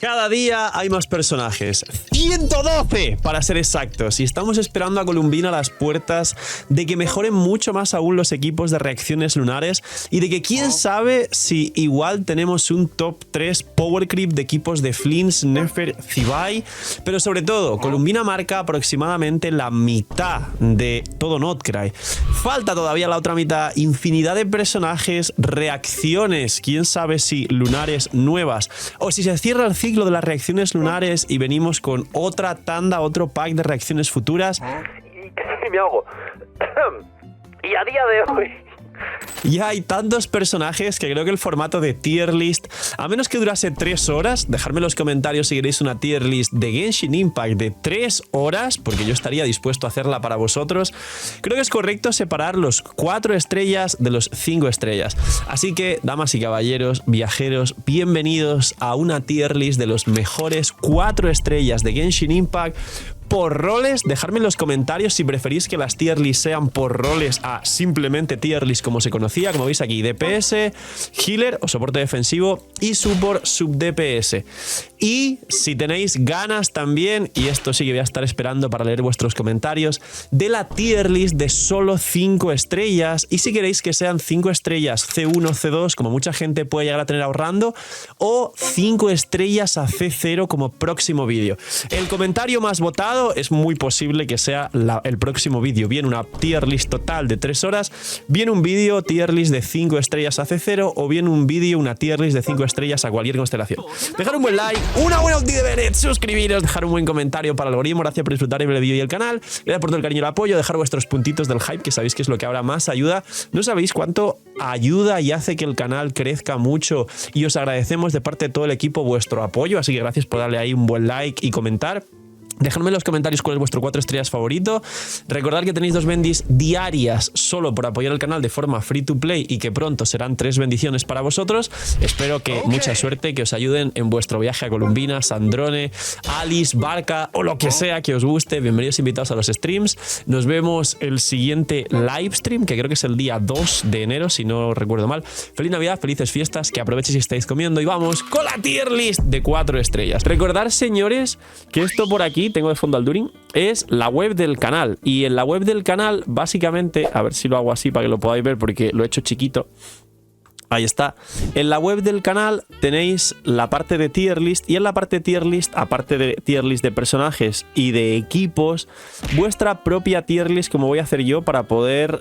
Cada día hay más personajes, 112 para ser exactos, y estamos esperando a Columbina a las puertas de que mejoren mucho más aún los equipos de reacciones lunares y de que quién sabe si igual tenemos un top 3 power creep de equipos de Flints, Nefer, Zibai, pero sobre todo Columbina marca aproximadamente la mitad de todo Notcry. Falta todavía la otra mitad, infinidad de personajes, reacciones, quién sabe si lunares nuevas o si se cierra el ciclo de las reacciones lunares y venimos con otra tanda, otro pack de reacciones futuras. Y casi me ahogo. Y a día de hoy... Ya hay tantos personajes que creo que el formato de tier list, a menos que durase 3 horas, dejadme en los comentarios si queréis una tier list de Genshin Impact de 3 horas, porque yo estaría dispuesto a hacerla para vosotros. Creo que es correcto separar los 4 estrellas de los 5 estrellas. Así que, damas y caballeros, viajeros, bienvenidos a una tier list de los mejores 4 estrellas de Genshin Impact. Por roles, dejadme en los comentarios si preferís que las tier list sean por roles a simplemente tier list como se conocía, como veis aquí, DPS, healer o soporte defensivo y support sub DPS. Y si tenéis ganas también, y esto sí que voy a estar esperando para leer vuestros comentarios, de la tier list de solo 5 estrellas, y si queréis que sean 5 estrellas C1, C2, como mucha gente puede llegar a tener ahorrando, o 5 estrellas a C0 como próximo vídeo. El comentario más votado es muy posible que sea el próximo vídeo. Bien una tier list total de 3 horas, bien un vídeo tier list de 5 estrellas a C0 o bien un vídeo, una tier list de 5 estrellas a cualquier constelación. Dejar un buen like, una buena ulti de Bennett, suscribiros, dejar un buen comentario para el algoritmo. Gracias por disfrutar el vídeo y el canal. Gracias por todo el cariño y el apoyo. Dejar vuestros puntitos del hype, que sabéis que es lo que ahora más ayuda. No sabéis cuánto ayuda y hace que el canal crezca mucho, y os agradecemos de parte de todo el equipo vuestro apoyo. Así que gracias por darle ahí un buen like y comentar. Dejadme en los comentarios cuál es vuestro 4 estrellas favorito. Recordad que tenéis 2 bendis diarias solo por apoyar el canal de forma free to play y que pronto serán 3 bendiciones para vosotros. Espero que mucha suerte, que os ayuden en vuestro viaje a Columbina, Sandrone, Alice, Barca o lo que sea que os guste. Bienvenidos invitados a los streams. Nos vemos el siguiente livestream, que creo que es el día 2 de enero, si no recuerdo mal. Feliz Navidad, felices fiestas, que aprovechéis si estáis comiendo, y vamos con la tier list de 4 estrellas. Recordad, señores, que esto por aquí, tengo de fondo al Durin, es la web del canal, y en la web del canal básicamente, a ver si lo hago así para que lo podáis ver porque lo he hecho chiquito. Ahí está. En la web del canal tenéis la parte de tier list, y en la parte de tier list, aparte de tier list de personajes y de equipos, vuestra propia tier list, como voy a hacer yo, para poder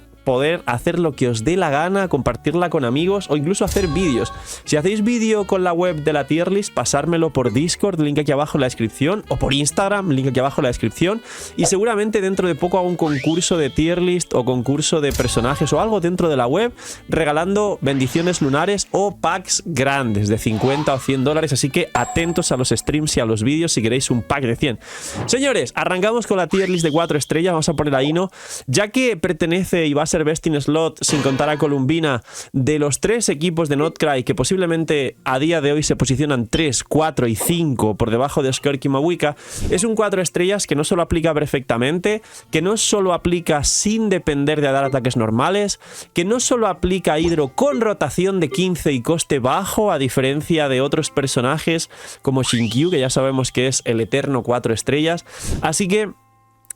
hacer lo que os dé la gana, compartirla con amigos o incluso hacer vídeos. Si hacéis vídeo con la web de la tier list, pasármelo por Discord, link aquí abajo en la descripción, o por Instagram, link aquí abajo en la descripción, y seguramente dentro de poco hago un concurso de tier list o concurso de personajes o algo dentro de la web, regalando bendiciones lunares o packs grandes de 50 o 100 dólares, así que atentos a los streams y a los vídeos si queréis un pack de 100. Señores, arrancamos con la tier list de 4 estrellas, vamos a poner a Ino, ya que pertenece y va a ser best in slot, sin contar a Columbina, de los 3 equipos de Notcry que posiblemente a día de hoy se posicionan 3, 4 y 5 por debajo de Skirk y Mawika. Es un 4 estrellas que no solo aplica perfectamente, que no solo aplica sin depender de dar ataques normales, que no solo aplica Hydro con rotación de 15 y coste bajo, a diferencia de otros personajes como Shinkyu, que ya sabemos que es el eterno 4 estrellas. Así que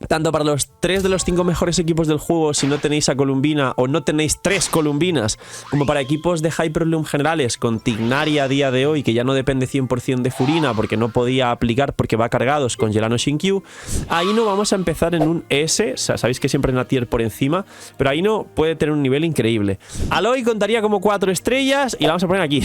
tanto para los 3 de los 5 mejores equipos del juego, si no tenéis a Columbina o no tenéis 3 Columbinas, como para equipos de Hyperloom generales con Tignaria a día de hoy, que ya no depende 100% de Furina porque no podía aplicar porque va cargados con Gelano Shinkyu, ahí no vamos a empezar en un S, o sea, sabéis que siempre en la tier por encima, pero ahí no puede tener un nivel increíble. Aloy contaría como 4 estrellas y la vamos a poner aquí.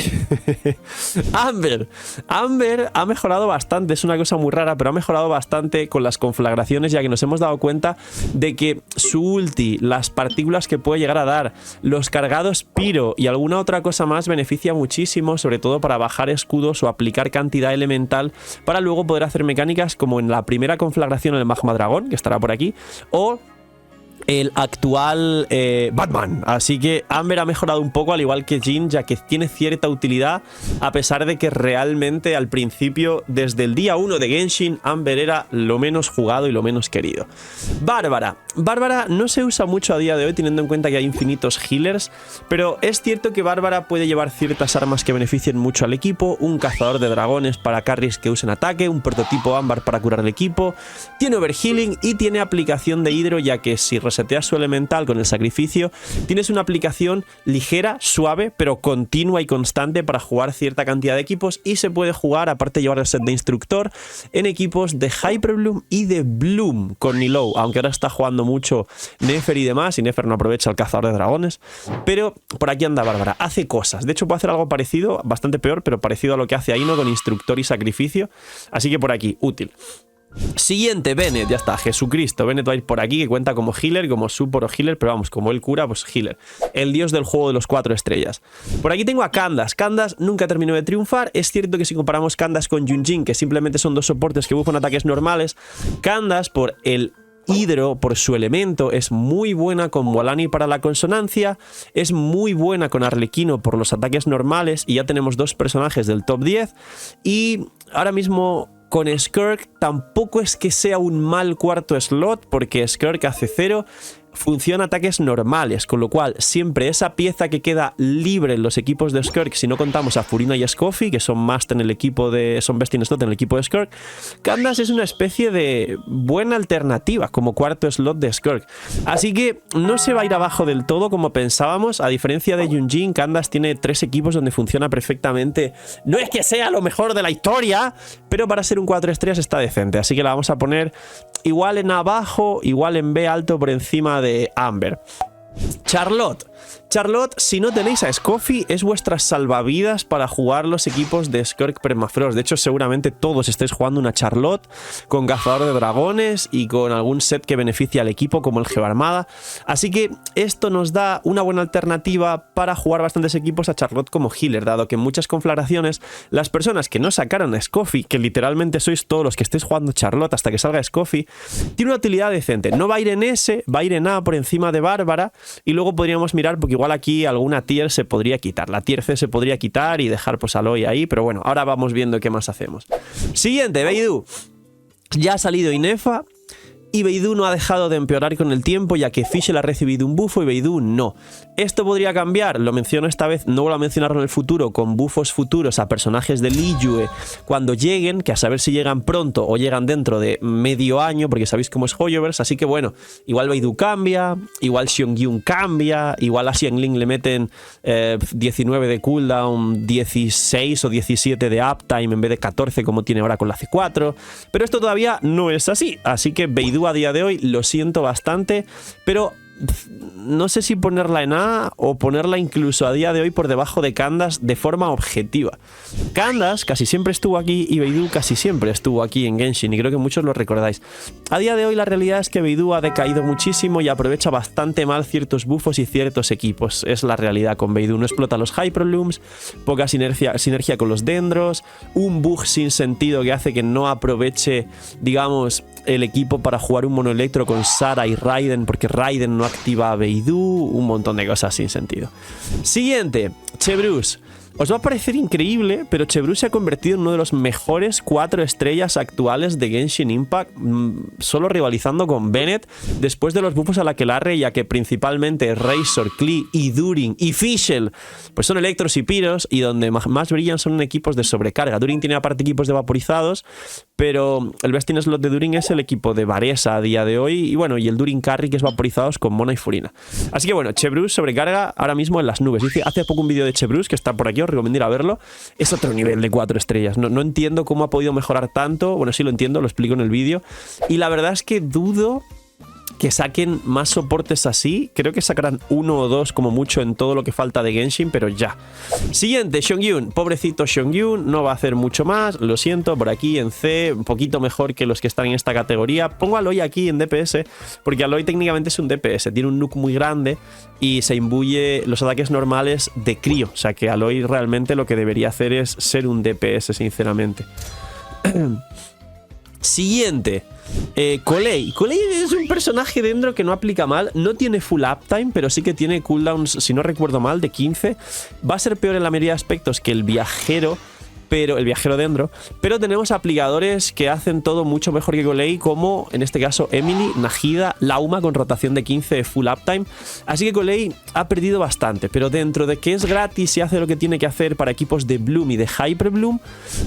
Amber ha mejorado bastante, es una cosa muy rara, pero ha mejorado bastante con las conflagraciones, ya que nos hemos dado cuenta de que su ulti, las partículas que puede llegar a dar, los cargados Pyro y alguna otra cosa más beneficia muchísimo, sobre todo para bajar escudos o aplicar cantidad elemental para luego poder hacer mecánicas como en la primera conflagración en el Magma Dragón, que estará por aquí, o el actual Batman. Así que Amber ha mejorado un poco, al igual que Jhin, ya que tiene cierta utilidad, a pesar de que realmente al principio, desde el día 1 de Genshin, Amber era lo menos jugado y lo menos querido. Bárbara Bárbara no se usa mucho a día de hoy teniendo en cuenta que hay infinitos healers, pero es cierto que Bárbara puede llevar ciertas armas que beneficien mucho al equipo, un cazador de dragones para carries que usen ataque, un prototipo ámbar para curar al equipo, tiene overhealing y tiene aplicación de hidro, ya que si reseteas su elemental con el sacrificio, tienes una aplicación ligera, suave, pero continua y constante para jugar cierta cantidad de equipos, y se puede jugar, aparte de llevar el set de instructor, en equipos de Hyperbloom y de Bloom con Nilou, aunque ahora está jugando mucho Nefer y demás, y Nefer no aprovecha el cazador de dragones, pero por aquí anda Bárbara, hace cosas, de hecho puede hacer algo parecido, bastante peor, pero parecido a lo que hace Aino con instructor y sacrificio, así que por aquí, útil. Siguiente, Bennett, ya está, Jesucristo. Bennett va a ir por aquí, que cuenta como healer, como support o healer, pero vamos, como él cura, pues healer. El dios del juego de los 4 estrellas. Por aquí tengo a Candace. Candace nunca terminó de triunfar. Es cierto que si comparamos Candace con Yunjin, que simplemente son dos soportes que bufan ataques normales, Candace, por el hidro, por su elemento, es muy buena con Mualani para la consonancia, es muy buena con Arlequino por los ataques normales, y ya tenemos dos personajes del top 10, y ahora mismo con Skirk tampoco es que sea un mal cuarto slot, porque Skirk hace 0, funciona ataques normales, con lo cual siempre esa pieza que queda libre en los equipos de Skirk, si no contamos a Furina y Scoffy, que son must en el equipo de, son best in slot en el equipo de Skirk, Candace es una especie de buena alternativa como cuarto slot de Skirk, así que no se va a ir abajo del todo como pensábamos. A diferencia de Yunjin, Candace tiene 3 equipos donde funciona perfectamente. No es que sea lo mejor de la historia, pero para ser un 4 estrellas está decente, así que la vamos a poner igual en abajo, igual en B alto por encima de Amber. Charlotte, si no tenéis a Scoffy, es vuestras salvavidas para jugar los equipos de Skirk Permafrost. De hecho, seguramente todos estéis jugando una Charlotte con cazador de dragones y con algún set que beneficie al equipo, como el Geoarmada. Así que esto nos da una buena alternativa para jugar bastantes equipos a Charlotte como healer, dado que en muchas conflagraciones las personas que no sacaron a Scoffy, que literalmente sois todos los que estéis jugando Charlotte hasta que salga Scoffy, tiene una utilidad decente. No va a ir en S, va a ir en A por encima de Bárbara, y luego podríamos mirar, porque igual aquí alguna tier se podría quitar. La tier C se podría quitar y dejar pues a Aloy ahí, pero bueno, ahora vamos viendo qué más hacemos. Siguiente, Beidou. Ya ha salido Inefa, y Beidou no ha dejado de empeorar con el tiempo, ya que Fischl ha recibido un bufo y Beidou no. Esto podría cambiar, lo menciono esta vez, no vuelvo a mencionarlo en el futuro, con bufos futuros a personajes de Liyue cuando lleguen, que a saber si llegan pronto o llegan dentro de medio año, porque sabéis cómo es Hoyoverse, así que bueno, igual Beidou cambia, igual Xiongyu cambia, igual a Xiangling le meten 19 de cooldown, 16 o 17 de uptime en vez de 14 como tiene ahora con la C4, pero esto todavía no es así, así que Beidou a día de hoy lo siento bastante, pero no sé si ponerla en A o ponerla incluso a día de hoy por debajo de Candace de forma objetiva. Candace casi siempre estuvo aquí y Beidou casi siempre estuvo aquí en Genshin, y creo que muchos lo recordáis. A día de hoy la realidad es que Beidou ha decaído muchísimo y aprovecha bastante mal ciertos buffos y ciertos equipos. Es la realidad con Beidou. No explota los Hyperlooms, poca sinergia con los Dendros, un bug sin sentido que hace que no aproveche, digamos, el equipo para jugar un mono electro con Sara y Raiden, porque Raiden no activa a Beidou, un montón de cosas sin sentido. Siguiente, Chevreuse. Os va a parecer increíble, pero Chevreuse se ha convertido en uno de los mejores 4 estrellas actuales de Genshin Impact, solo rivalizando con Bennett, después de los buffos a la Aquelarre, ya que principalmente Razor, Klee y Durin y Fischl pues son electros y piros, y donde más brillan son en equipos de sobrecarga. Durin tiene aparte equipos de vaporizados, pero el best in slot de Durin es el equipo de Varesa a día de hoy, y bueno, y el Durin Carry, que es vaporizados con Mona y Furina. Así que bueno, Chevreuse sobrecarga ahora mismo en las nubes. Hice hace poco un vídeo de Chevreuse que está por aquí, os recomiendo ir a verlo. Es otro nivel de 4 estrellas. No entiendo cómo ha podido mejorar tanto. Bueno, sí lo entiendo, lo explico en el vídeo. Y la verdad es que dudo que saquen más soportes así. Creo que sacarán 1 o 2 como mucho en todo lo que falta de Genshin, pero ya. Siguiente, Xiongyu. Pobrecito Xiongyu, no va a hacer mucho más. Lo siento, por aquí en C, un poquito mejor que los que están en esta categoría. Pongo a Aloy aquí en DPS, porque Aloy técnicamente es un DPS. Tiene un nuke muy grande y se imbuye los ataques normales de crío. O sea que Aloy realmente lo que debería hacer es ser un DPS, sinceramente. Siguiente, Colei. Colei es un personaje dentro que no aplica mal, no tiene full uptime, pero sí que tiene cooldowns, si no recuerdo mal, de 15. Va a ser peor en la mayoría de aspectos que el viajero, pero el viajero dendro, pero tenemos apligadores que hacen todo mucho mejor que Golei, como en este caso Emily, Najida, Lauma con rotación de 15 full uptime. Así que Golei ha perdido bastante, pero dentro de que es gratis y hace lo que tiene que hacer para equipos de Bloom y de Hyper Bloom,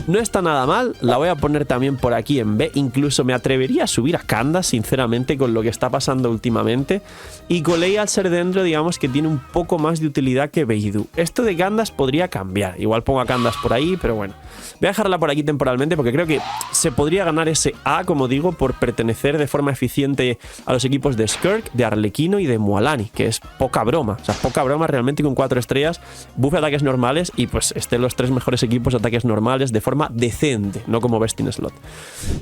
no está nada mal. La voy a poner también por aquí en B, incluso me atrevería a subir a Candace, sinceramente, con lo que está pasando últimamente. Y Golei, al ser dentro, digamos que tiene un poco más de utilidad que Beidou. Esto de Candace podría cambiar, igual pongo a Candace por ahí, pero bueno, voy a dejarla por aquí temporalmente porque creo que se podría ganar ese A, como digo, por pertenecer de forma eficiente a los equipos de Skirk, de Arlequino y de Mualani, que es poca broma. O sea, poca broma realmente con 4 estrellas, buff de ataques normales y pues estén los 3 mejores equipos de ataques normales de forma decente, no como Best in Slot.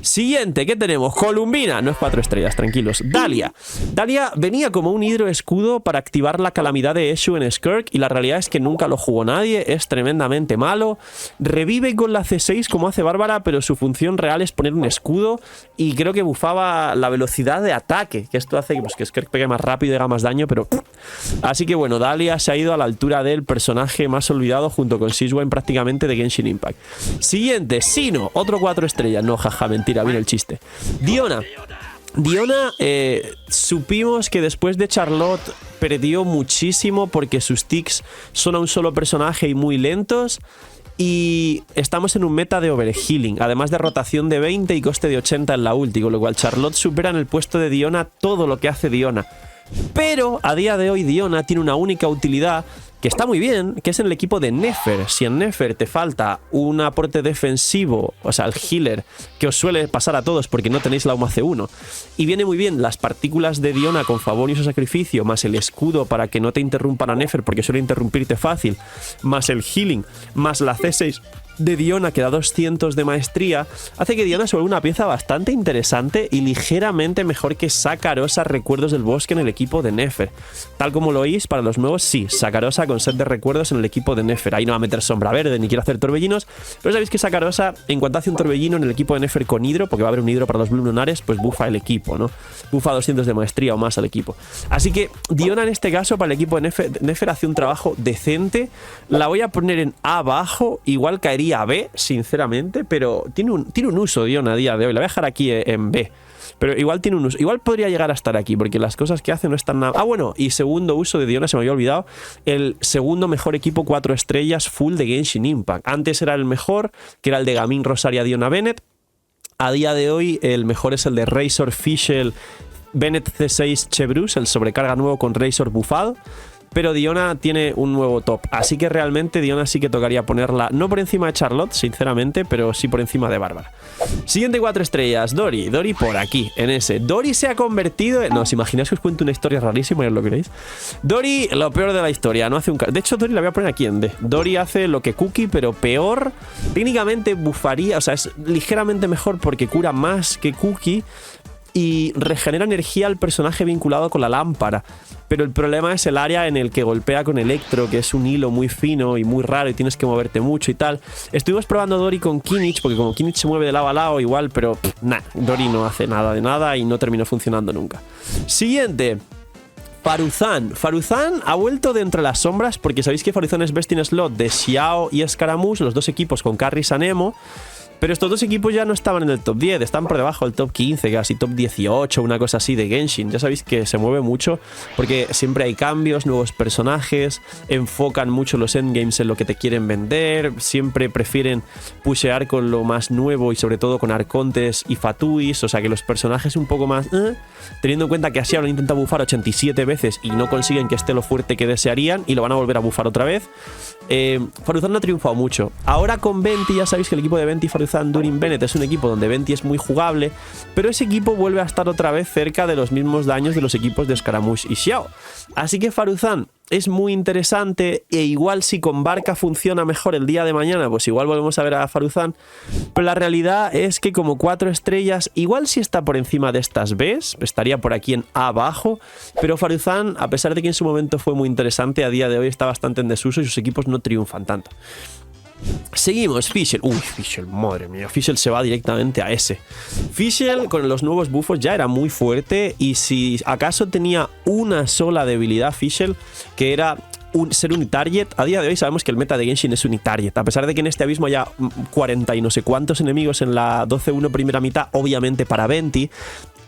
Siguiente, ¿qué tenemos? Columbina, no es 4 estrellas, tranquilos. Dalia. Dalia venía como un hidro escudo para activar la calamidad de Eshu en Skirk y la realidad es que nunca lo jugó nadie, es tremendamente malo. Revive con la C6 como hace Bárbara, pero su función real es poner un escudo y creo que bufaba la velocidad de ataque, que esto hace que Skirk pegue más rápido y haga más daño, pero... Así que bueno, Dalia se ha ido a la altura del personaje más olvidado junto con Siswen prácticamente de Genshin Impact. Siguiente, Sino, otro 4 estrellas. No, jaja, mentira, viene el chiste. Diona, supimos que después de Charlotte perdió muchísimo porque sus ticks son a un solo personaje y muy lentos. Y estamos en un meta de overhealing, además de rotación de 20 y coste de 80 en la ulti, con lo cual Charlotte supera en el puesto de Diona todo lo que hace Diona. Pero a día de hoy Diona tiene una única utilidad que está muy bien, que es en el equipo de Nefer. Si en Nefer te falta un aporte defensivo, o sea, el healer, que os suele pasar a todos porque no tenéis la UMA C1, y viene muy bien las partículas de Diona con favor y su sacrificio, más el escudo para que no te interrumpan a Nefer porque suele interrumpirte fácil, más el healing, más la C6 de Diona que da 200 de maestría, hace que Diona se vuelva una pieza bastante interesante y ligeramente mejor que Sakarosa Recuerdos del Bosque en el equipo de Nefer. Tal como lo oís, para los nuevos, sí, Sakarosa con set de recuerdos en el equipo de Nefer. Ahí no va a meter sombra verde ni quiere hacer torbellinos, pero sabéis que Sakarosa, en cuanto hace un torbellino en el equipo de Nefer con hidro, porque va a haber un hidro para los Bloom lunares, pues bufa el equipo, ¿no? Bufa 200 de maestría o más al equipo. Así que Diona en este caso para el equipo de Nefer hace un trabajo decente. La voy a poner en A abajo, igual caería a B, sinceramente, pero tiene un uso Diona a día de hoy. La voy a dejar aquí en B, pero igual tiene un uso. Igual podría llegar a estar aquí, porque las cosas que hace no están nada... Ah, bueno, y segundo uso de Diona, se me había olvidado, el segundo mejor equipo 4 estrellas full de Genshin Impact. Antes era el mejor, que era el de Gamin, Rosaria, Diona, Bennett. A día de hoy el mejor es el de Razor, Fischl, Bennett C6, Chebrus, el sobrecarga nuevo con Razor bufado. Pero Diona tiene un nuevo top, así que realmente Diona sí que tocaría ponerla, no por encima de Charlotte, sinceramente, pero sí por encima de Bárbara. Siguiente 4 estrellas, Dori por aquí, en ese. Dori se ha convertido en... No, ¿os imagináis que os cuento una historia rarísima y os lo queréis? Dori, lo peor de la historia, no hace un... De hecho, Dori la voy a poner aquí en D. Dori hace lo que Cookie, pero peor. Técnicamente bufaría, o sea, es ligeramente mejor porque cura más que Cookie y regenera energía al personaje vinculado con la lámpara. Pero el problema es el área en el que golpea con Electro, que es un hilo muy fino y muy raro y tienes que moverte mucho y tal. Estuvimos probando Dori con Kinich, porque como Kinich se mueve de lado a lado igual, pero nada, Dori no hace nada de nada y no terminó funcionando nunca. Siguiente, Faruzan. Faruzan ha vuelto de entre las sombras porque sabéis que Faruzan es Best in Slot de Xiao y Scaramouche, los dos equipos con Carry Sanemo. Pero estos dos equipos ya no estaban en el top 10, están por debajo del top 15, casi top 18, una cosa así de Genshin. Ya sabéis que se mueve mucho porque siempre hay cambios, nuevos personajes, enfocan mucho los endgames en lo que te quieren vender, siempre prefieren pushear con lo más nuevo y sobre todo con Arcontes y Fatuis, o sea que los personajes un poco más... teniendo en cuenta que así lo han intentado bufar 87 veces y no consiguen que esté lo fuerte que desearían y lo van a volver a bufar otra vez. Faruzan no ha triunfado mucho. Ahora con Venti, ya sabéis que el equipo de Venti, Faruzan, Durin, Bennett es un equipo donde Venti es muy jugable, pero ese equipo vuelve a estar otra vez cerca de los mismos daños de los equipos de Scaramouche y Xiao. Así que Faruzan es muy interesante e igual si con Barca funciona mejor el día de mañana, pues igual volvemos a ver a Faruzan, pero la realidad es que como 4 estrellas, igual si está por encima de estas Bs, estaría por aquí en A abajo, pero Faruzan, a pesar de que en su momento fue muy interesante, a día de hoy está bastante en desuso y sus equipos no triunfan tanto. Seguimos, Fischl. Uy, Fischl, madre mía. Fischl se va directamente a S. Fischl con los nuevos buffos ya era muy fuerte y si acaso tenía una sola debilidad Fischl, que era ser unitarget. A día de hoy sabemos que el meta de Genshin es unitarget. A pesar de que en este abismo haya 40 y no sé cuántos enemigos en la 12-1 primera mitad, obviamente para Venti,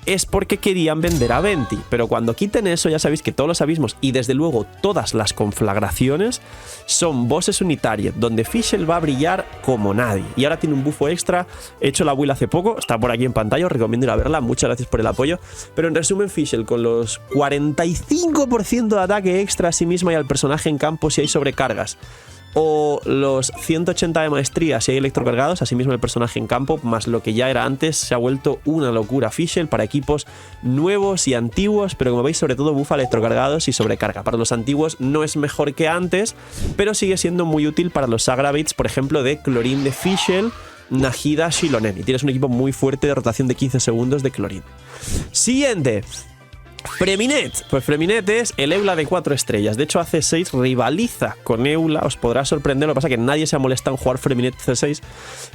es porque querían vender a Venti. Pero cuando quiten eso, ya sabéis que todos los abismos y desde luego todas las conflagraciones son bosses unitarios, donde Fischl va a brillar como nadie. Y ahora tiene un bufo extra. He hecho la build hace poco, está por aquí en pantalla, os recomiendo ir a verla. Muchas gracias por el apoyo. Pero en resumen, Fischl con los 45% de ataque extra a sí misma y al personaje en campo si hay sobrecargas, o los 180 de maestría si hay electrocargados, asimismo el personaje en campo, más lo que ya era antes, se ha vuelto una locura Fischl para equipos nuevos y antiguos, pero como veis sobre todo bufa electrocargados y sobrecarga. Para los antiguos no es mejor que antes, pero sigue siendo muy útil para los Sagra Beats, por ejemplo de Chlorine de Fischl, Nahida, Xilonen, y tienes un equipo muy fuerte de rotación de 15 segundos de Chlorine. Siguiente, Freminet. Pues Freminet es el Eula de 4 estrellas. De hecho, a C6 rivaliza con Eula. Os podrá sorprender. Lo que pasa es que nadie se ha molestado en jugar Freminet C6.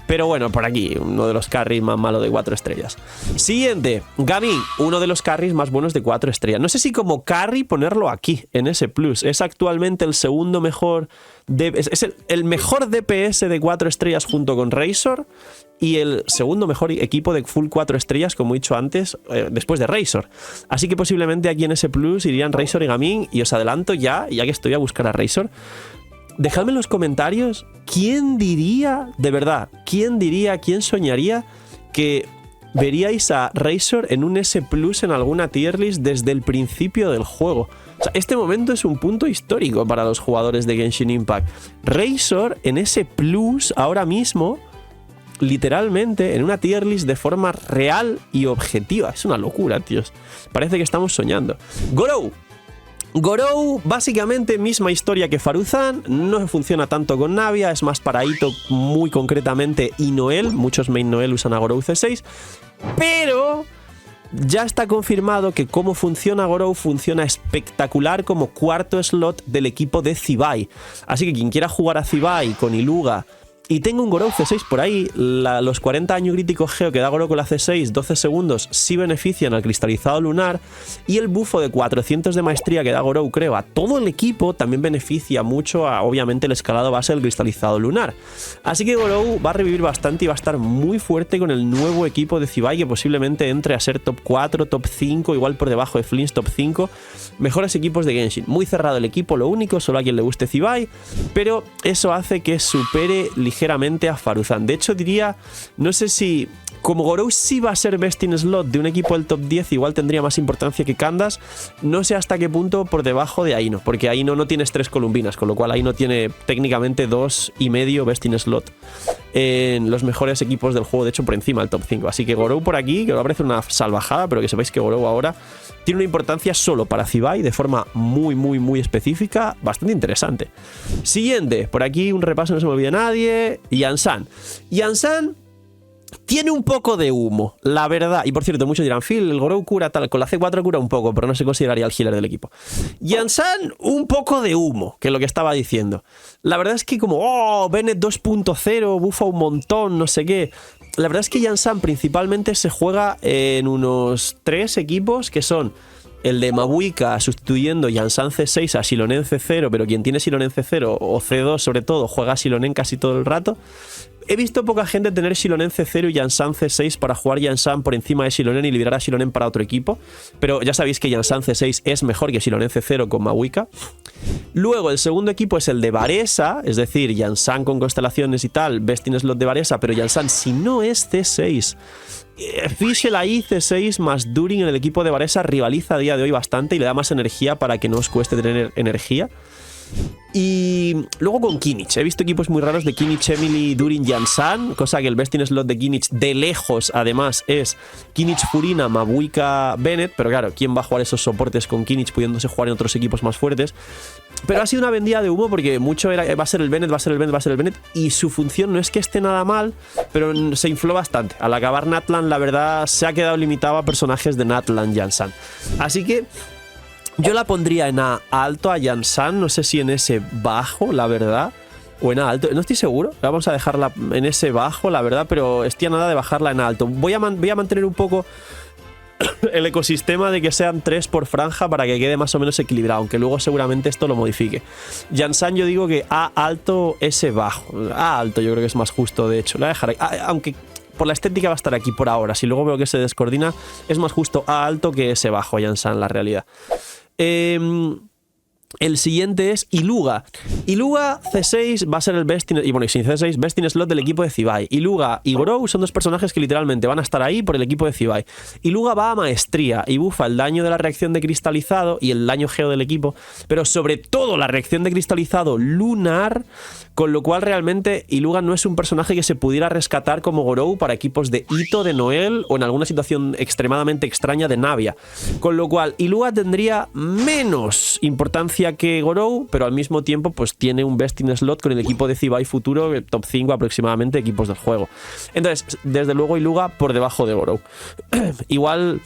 Pero bueno, por aquí, uno de los carries más malos de 4 estrellas. Siguiente, Gamin, uno de los carries más buenos de 4 estrellas. No sé si como carry ponerlo aquí, en S+. Es actualmente el segundo mejor... Es el mejor DPS de 4 estrellas junto con Razor y el segundo mejor equipo de full 4 estrellas, como he dicho antes, después de Razor. Así que posiblemente aquí en S Plus irían Razor y Gamin, y os adelanto ya que estoy a buscar a Razor. Dejadme en los comentarios quién diría, de verdad, quién soñaría que veríais a Razor en un S Plus en alguna tier list desde el principio del juego. O sea, este momento es un punto histórico para los jugadores de Genshin Impact. Razor en S Plus ahora mismo, literalmente, en una tier list de forma real y objetiva. Es una locura, tíos. Parece que estamos soñando. Gorou, básicamente misma historia que Faruzan, no funciona tanto con Navia, es más para Ito muy concretamente y Noel. Muchos main Noel usan a Gorou C6, pero... ya está confirmado que cómo funciona Gorou funciona espectacular como cuarto slot del equipo de Zibai. Así que quien quiera jugar a Zibai con Iluga y tenga un Gorou C6 por ahí, los 40 años críticos geo que da Gorou con la C6, 12 segundos, sí benefician al cristalizado lunar, y el bufo de 400 de maestría que da Gorou, creo, a todo el equipo también beneficia mucho a, obviamente, el escalado base del cristalizado lunar. Así que Gorou va a revivir bastante y va a estar muy fuerte con el nuevo equipo de Zibai, que posiblemente entre a ser top 4, top 5, igual por debajo de Flins, top 5. Mejores equipos de Genshin. Muy cerrado el equipo, lo único, solo a quien le guste Zibai, pero eso hace que supere ligeramente a Faruzan. De hecho, diría, no sé si... como Gorou sí va a ser best in slot de un equipo del top 10, igual tendría más importancia que Candace. No sé hasta qué punto por debajo de Aino, porque Aino no tienes 3 columbinas, con lo cual Aino tiene técnicamente 2,5 best in slot en los mejores equipos del juego, de hecho por encima del top 5. Así que Gorou por aquí, que me parece una salvajada, pero que sepáis que Gorou ahora tiene una importancia solo para Zibai de forma muy específica, bastante interesante. Siguiente, por aquí un repaso, no se me olvida nadie. Yansan tiene un poco de humo, la verdad. Y por cierto, muchos dirán, Phil, el Gorou cura tal, con la C4 cura un poco, pero no se consideraría el healer del equipo. Yansan, un poco de humo, que es lo que estaba diciendo. La verdad es que como, Bennett 2.0, bufa un montón, no sé qué. La verdad es que Yansan principalmente se juega en unos 3 equipos que son el de Mabuika sustituyendo Yansan C6 a Xilonen C0, pero quien tiene Xilonen C0 o C2 sobre todo juega Xilonen casi todo el rato. He visto poca gente tener Xilonen C0 y Yansan C6 para jugar Yansan por encima de Xilonen y liberar a Xilonen para otro equipo, pero ya sabéis que Yansan C6 es mejor que Xilonen C0 con Mabuika. Luego el segundo equipo es el de Varesa, es decir, Yansan con constelaciones y tal, best in slot de Varesa, pero Yansan si no es C6. Fischl ahí C6 más Durin en el equipo de Varesa rivaliza a día de hoy bastante y le da más energía para que no os cueste tener energía. Y luego con Kimmich, he visto equipos muy raros de Kimmich, Emily, Durin, Yansan, cosa que el best in slot de Kimmich de lejos además es Kimmich, Furina, Mabuika, Bennett, pero claro, ¿quién va a jugar esos soportes con Kimmich pudiéndose jugar en otros equipos más fuertes? Pero ha sido una vendida de humo porque mucho era, va a ser el Bennett, va a ser el Bennett, va a ser el Bennett, y su función no es que esté nada mal, pero se infló bastante. Al acabar Natlan, la verdad, se ha quedado limitado a personajes de Natlan, Yansan. Así que yo la pondría en A alto a Yansan, no sé si en ese bajo, la verdad, o en A alto, no estoy seguro. Vamos a dejarla en ese bajo, la verdad, pero estoy a nada de bajarla en alto. Voy a mantener un poco el ecosistema de que sean 3 por franja para que quede más o menos equilibrado, aunque luego seguramente esto lo modifique. Jansan yo digo que A alto, S bajo. A alto yo creo que es más justo, de hecho. La voy a dejar ahí. Aunque por la estética va a estar aquí por ahora. Si luego veo que se descoordina, es más justo A alto que S bajo, Jansan, la realidad. El siguiente es Iluga. Iluga C6 va a ser el best in, y bueno, y sin C6, best in slot del equipo de Zibai. Iluga y Gorou son dos personajes que literalmente van a estar ahí por el equipo de Zibai. Iluga va a maestría y bufa el daño de la reacción de cristalizado y el daño geo del equipo, pero sobre todo la reacción de cristalizado lunar, con lo cual realmente Iluga no es un personaje que se pudiera rescatar como Gorou para equipos de Ito, de Noel o en alguna situación extremadamente extraña de Navia. Con lo cual Iluga tendría menos importancia que Gorou, pero al mismo tiempo pues tiene un best in slot con el equipo de Zibai futuro, top 5 aproximadamente equipos del juego. Entonces, desde luego Iluga por debajo de Gorou. Igual,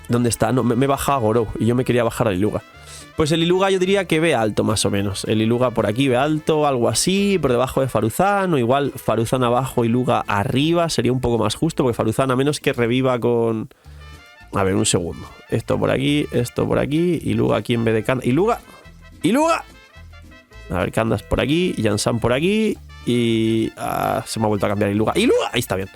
¿dónde está? No, me he bajado a Gorou y yo me quería bajar a Iluga. Pues el Iluga yo diría que ve alto más o menos. El Iluga por aquí ve alto, algo así, por debajo de Faruzan, o igual Faruzan abajo, Iluga arriba, sería un poco más justo, porque Faruzan a menos que reviva con... A ver, un segundo. Esto por aquí, Iluga aquí en vez de Candas. ¡Iluga! A ver, Candas por aquí, Jansan por aquí y... se me ha vuelto a cambiar Iluga. ¡Iluga! Ahí está bien.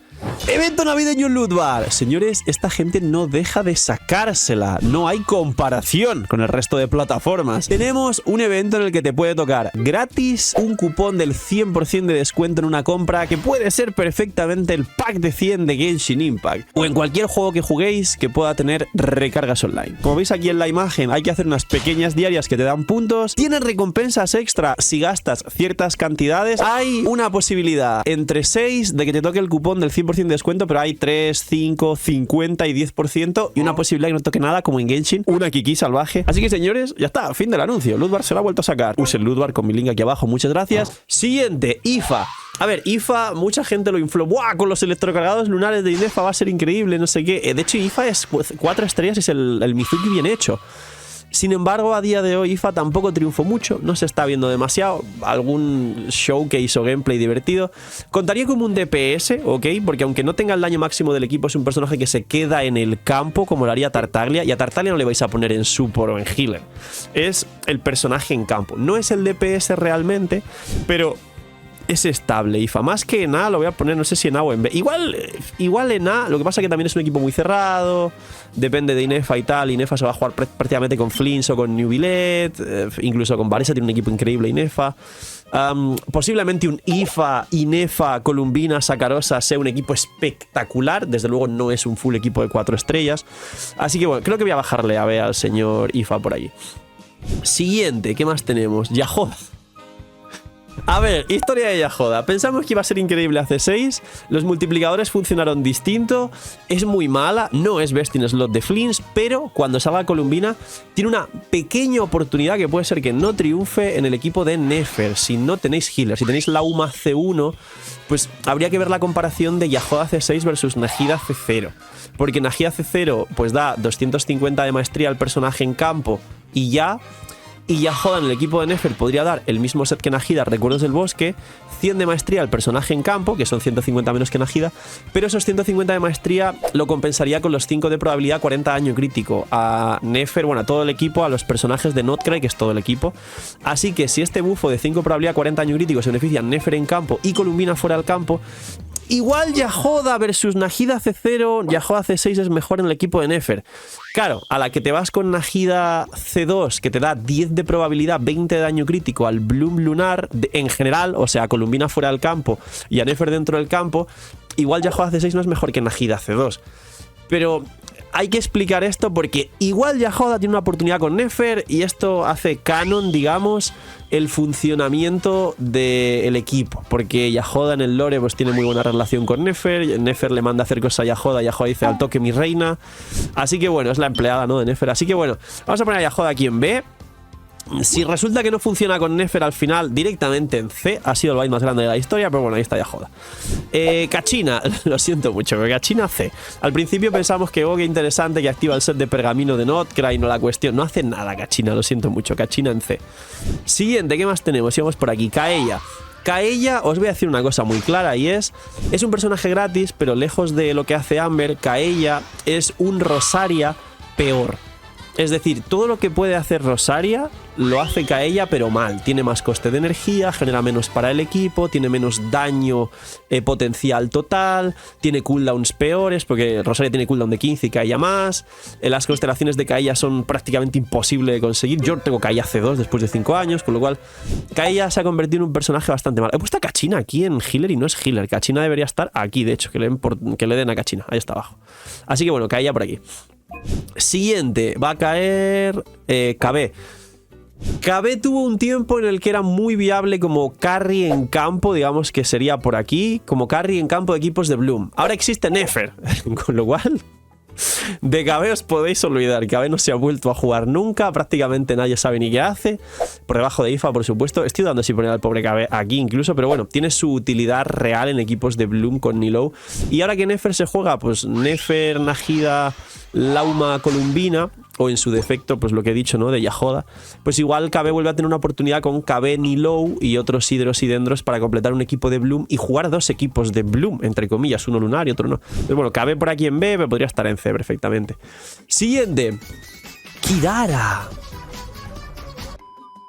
Evento navideño en Loot Bar. Señores, esta gente no deja de sacársela. No hay comparación con el resto de plataformas. Tenemos un evento en el que te puede tocar gratis un cupón del 100% de descuento en una compra que puede ser perfectamente el pack de 100 de Genshin Impact o en cualquier juego que juguéis que pueda tener recargas online. Como veis aquí en la imagen, hay que hacer unas pequeñas diarias que te dan puntos. Tienes recompensas extra si gastas ciertas cantidades. Hay una posibilidad entre 6 de que te toque el cupón del 100% de descuento, pero hay 3, 5, 50 y 10% y una posibilidad que no toque nada como en Genshin, una Kiki salvaje. Así que señores, ya está, fin del anuncio. Loot Bar se lo ha vuelto a sacar. Usen Loot Bar con mi link aquí abajo, muchas gracias. Siguiente, IFA. A ver, IFA, mucha gente lo infló. ¡Buah! Con los electrocargados lunares de INEFA va a ser increíble, no sé qué. De hecho, IFA es 4 estrellas, es el Mizuki bien hecho. Sin embargo, a día de hoy IFA tampoco triunfó mucho, no se está viendo demasiado, algún showcase o gameplay divertido. Contaría como un DPS, ¿ok? Porque aunque no tenga el daño máximo del equipo, es un personaje que se queda en el campo, como lo haría Tartaglia, y a Tartaglia no le vais a poner en support o en healer. Es el personaje en campo. No es el DPS realmente, pero... es estable. IFA, más que en A lo voy a poner, no sé si en A o en B. Igual en A, lo que pasa que también es un equipo muy cerrado, depende de INEFA y tal. INEFA se va a jugar prácticamente con Flins o con New Billet, incluso con Varese tiene un equipo increíble INEFA. Posiblemente un IFA, INEFA, Columbina, Sacarosa sea un equipo espectacular. Desde luego no es un full equipo de 4 estrellas. Así que bueno, creo que voy a bajarle a ver al señor IFA por allí. Siguiente, ¿qué más tenemos? Yahoda. A ver, historia de Yahoda. Pensamos que iba a ser increíble hace 6. Los multiplicadores funcionaron distinto. Es muy mala. No es best in slot de Flins. Pero cuando salga Columbina, tiene una pequeña oportunidad que puede ser que no triunfe en el equipo de Nefer. Si no tenéis healer, si tenéis la UMA C1, pues habría que ver la comparación de Yahoda C6 versus Nahida C0. Porque Nahida C0 pues da 250 de maestría al personaje en campo y ya... Y Yahoda en el equipo de Nefer podría dar el mismo set que Nahida, Recuerdos del Bosque, 100 de maestría al personaje en campo, que son 150 menos que Nahida, pero esos 150 de maestría lo compensaría con los 5 de probabilidad 40 daño crítico a Nefer, bueno, a todo el equipo, a los personajes de Notcry, que es todo el equipo. Así que si este bufo de 5 de probabilidad 40 daño crítico se beneficia a Nefer en campo y Columbina fuera del campo, igual Yahoda versus Nahida C0, Yahoda C6 es mejor en el equipo de Nefer. Claro, a la que te vas con Nahida C2, que te da 10 de probabilidad, 20 de daño crítico al Bloom Lunar en general, o sea, Columbina fuera del campo y a Nefer dentro del campo, igual Yahoda C6 no es mejor que Nahida C2. Pero hay que explicar esto porque igual Yahoda tiene una oportunidad con Nefer y esto hace canon, digamos, el funcionamiento del equipo. Porque Yahoda en el lore pues tiene muy buena relación con Nefer. Nefer le manda a hacer cosas a Yahoda. Yahoda dice al toque mi reina. Así que bueno, es la empleada, ¿no?, de Nefer. Así que bueno, vamos a poner a Yahoda aquí en B. Si resulta que no funciona con Nefer al final, directamente en C. Ha sido el byte más grande de la historia, pero bueno, ahí está Yahoda. Kachina, lo siento mucho, pero Kachina C. Al principio pensamos que, oh, qué interesante, que activa el set de pergamino de Notcry, no la cuestión. No hace nada Kachina, lo siento mucho. Kachina en C. Siguiente, ¿qué más tenemos? Sigamos por aquí. Kaeya. Kaeya, os voy a decir una cosa muy clara y es un personaje gratis, pero lejos de lo que hace Amber, Kaeya es un Rosaria peor. Es decir, todo lo que puede hacer Rosaria lo hace Kaeya, pero mal. Tiene más coste de energía, genera menos para el equipo, tiene menos daño potencial total, tiene cooldowns peores, porque Rosaria tiene cooldown de 15 y Kaeya más. Las constelaciones de Kaeya son prácticamente imposibles de conseguir. Yo tengo Kaeya C2 después de 5 años, con lo cual Kaeya se ha convertido en un personaje bastante mal. He puesto a Kachina aquí en healer y no es healer. Kachina debería estar aquí, de hecho, que le den a Kachina. Ahí está abajo. Así que bueno, Kaeya por aquí. Siguiente, va a caer KB. KB tuvo un tiempo en el que era muy viable como carry en campo, digamos que sería por aquí, como carry en campo de equipos de Bloom. Ahora existe Nefer, con lo cual de KB os podéis olvidar. KB no se ha vuelto a jugar nunca, prácticamente nadie sabe ni qué hace. Por debajo de IFA, por supuesto. Estoy dudando si poner al pobre KB aquí incluso, pero bueno, tiene su utilidad real en equipos de Bloom con Nilou. Y ahora que Nefer se juega, pues Nefer, Najida, Lauma, Columbina, o en su defecto, pues lo que he dicho, ¿no? De Yahoda, pues igual KB vuelve a tener una oportunidad con KB, Nilou y otros hidros y dendros para completar un equipo de Bloom y jugar 2 equipos de Bloom, entre comillas, uno lunar y otro no. Pero bueno, KB por aquí en B, pero podría estar en C perfectamente. Siguiente, Kirara.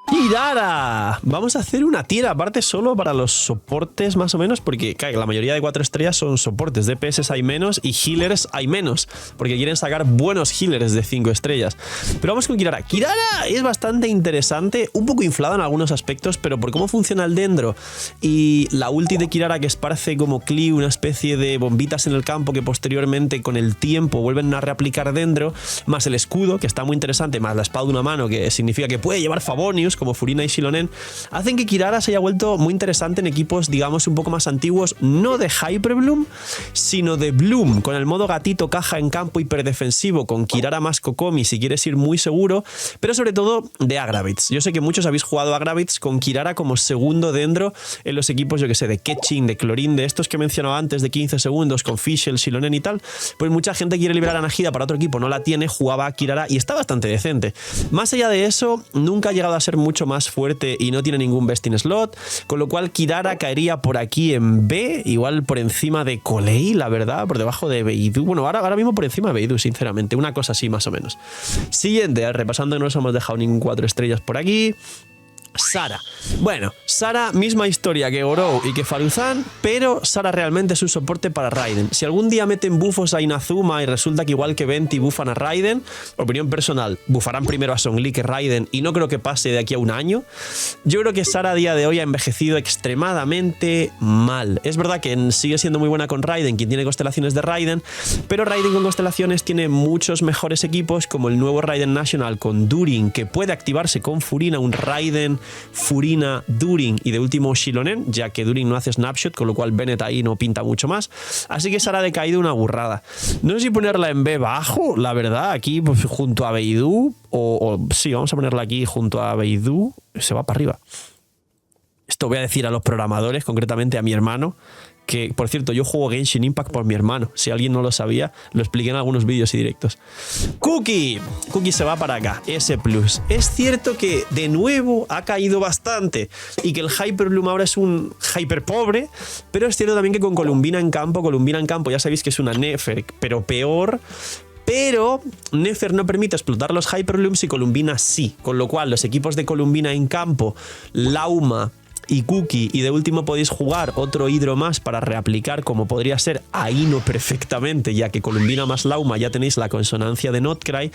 ¡Kirara! Vamos a hacer una tira aparte solo para los soportes más o menos, porque claro, la mayoría de 4 estrellas son soportes, DPS hay menos y healers hay menos, porque quieren sacar buenos healers de 5 estrellas. Pero vamos con Kirara. Kirara es bastante interesante, un poco inflado en algunos aspectos, pero por cómo funciona el dendro y la ulti de Kirara que esparce como Clee una especie de bombitas en el campo que posteriormente con el tiempo vuelven a reaplicar dendro, más el escudo que está muy interesante, más la espada de una mano que significa que puede llevar Favonius como Furina y Shilonen, hacen que Kirara se haya vuelto muy interesante en equipos, digamos, un poco más antiguos, no de Hyper Bloom, sino de Bloom, con el modo gatito caja en campo hiperdefensivo, con Kirara más Kokomi si quieres ir muy seguro, pero sobre todo de Agravits. Yo sé que muchos habéis jugado Agravits con Kirara como segundo dendro en los equipos, yo que sé, de Ketching, de Clorin, de estos que mencionaba antes de 15 segundos, con Fischl, Shilonen y tal, pues mucha gente quiere liberar a Najida para otro equipo, no la tiene, jugaba a Kirara y está bastante decente. Más allá de eso, nunca ha llegado a ser mucho más fuerte y no tiene ningún best in slot, con lo cual Kirara caería por aquí en B, igual por encima de Colei, la verdad, por debajo de Beidou. Bueno, ahora mismo por encima de Beidou, sinceramente, una cosa así más o menos. Siguiente, repasando, no nos hemos dejado ningún 4 estrellas por aquí. Sara. Bueno, Sara, misma historia que Gorou y que Faruzan, pero Sara realmente es un soporte para Raiden. Si algún día meten bufos a Inazuma y resulta que igual que Venti bufan a Raiden, opinión personal, bufarán primero a Zhongli que Raiden y no creo que pase de aquí a un año. Yo creo que Sara a día de hoy ha envejecido extremadamente mal. Es verdad que sigue siendo muy buena con Raiden, quien tiene constelaciones de Raiden, pero Raiden con constelaciones tiene muchos mejores equipos, como el nuevo Raiden National con Durin, que puede activarse con Furina, un Raiden Furina, Durin y de último Shilonen, ya que Durin no hace snapshot, con lo cual Bennett ahí no pinta mucho más. Así que Sara ha decaído una burrada. No sé si ponerla en B bajo, la verdad, aquí pues, junto a Beidou, o sí, vamos a ponerla aquí junto a Beidou, se va para arriba. Esto voy a decir a los programadores, concretamente a mi hermano, que, por cierto, yo juego Genshin Impact por mi hermano. Si alguien no lo sabía, lo expliqué en algunos vídeos y directos. Cookie. Cookie se va para acá. S+. Es cierto que, de nuevo, ha caído bastante y que el Hyper Bloom ahora es un Hyper pobre, pero es cierto también que con Columbina en campo, ya sabéis que es una Nefer, pero peor. Pero Nefer no permite explotar los Hyper Blooms y Columbina sí. Con lo cual, los equipos de Columbina en campo, Lauma y Cookie, y de último podéis jugar otro hidro más para reaplicar, como podría ser Aino perfectamente, ya que Columbina más Lauma ya tenéis la consonancia de Notcry,